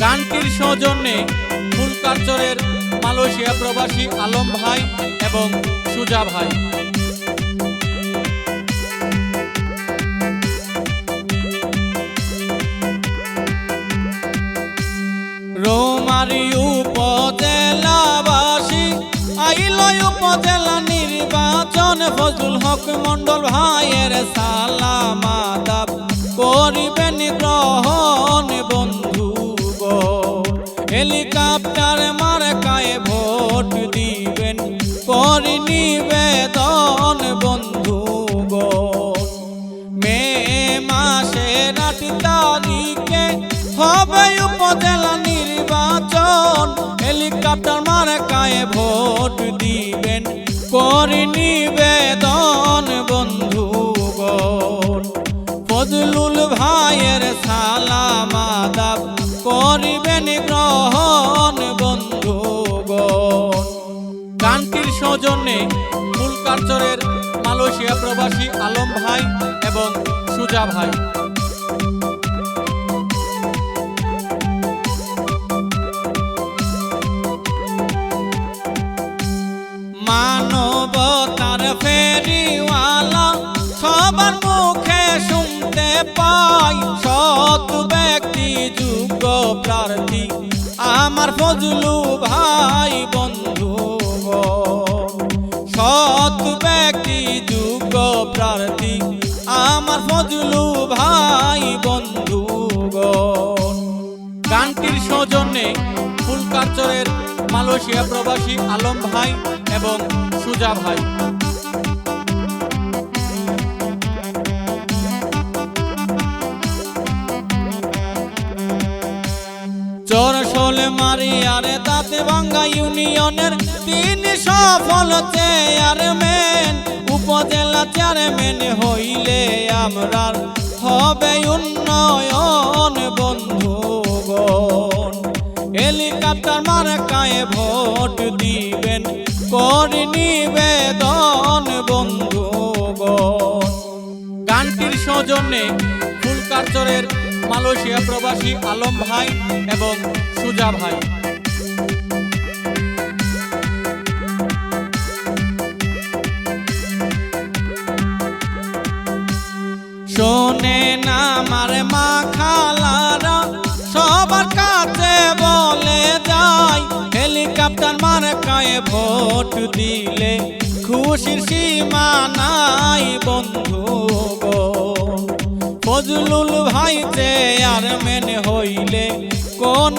গানটির সৌজন্যে ফুলকারচরের মালয়েশিয়া প্রবাসী আলম ভাই এবং সুজা ভাই। রৌমারী উপজেলাবাসী আইল উপজেলা নির্বাচন, ফজলুল হক মন্ডল ভাইয়ের সালাম আদাব করিবেন গ্রহণ বন্ধুগণ। হেলিকপ্টার মার্কায় ভোট দিবেন করি নিবেদন বন্ধুগণ। মে মাসের 8 তারিখে হবে উপজেলা নির্বাচন, হেলিকপ্টার মার্কায় ভোট দিবেন করি নিবেদন বন্ধুগণ। ফজলুল ভাইয়ের সালাম আদাব করিবেন গ্রহণ বন্ধুগণ। গানটির সৌজন্যে ফুলকারচরের মালয়েশিয়া প্রবাসী আলম ভাই এবং সুজা ভাই। মানবতার ফেরিওয়ালা সবার মুখে শুনতে পাই, সৎ ব্যক্তি যোগ্য প্রার্থী আমার ফজলু ভাই বন্ধুগণ। সৎ ব্যক্তি যোগ্য প্রার্থী আমার ফজলু ভাই বন্ধুগণ। গানটির সৌজন্যে ফুলকারচরের মালয়েশিয়া প্রবাসী আলম ভাই এবং সুজা ভাই। চরশোল মারিয়ার দাঁতভাঙ্গা ইউনিয়নের 3 সফল চেয়ারম্যান, উপজেলা চেয়ারম্যান হইলে আমরার হবে উন্নয়ন বন্ধুগণ। হেলিকপ্টার মার্কায় ভোট দিবেন করি নিবেদন বন্ধুগণ। গানটির সৌজন্যে ফুলকারচরের মালয়েশিয়া প্রবাসী আলম ভাই এবং সুজা ভাই। শোনেন আমার মা খালারা সবার কাছে বলে যায়, হেলিকপ্টার মার্কায় ভোট দিলে খুশির সীমা নাই বন্ধুগণ। ফজলুল ভাই চেয়ারম্যান হইলে কোন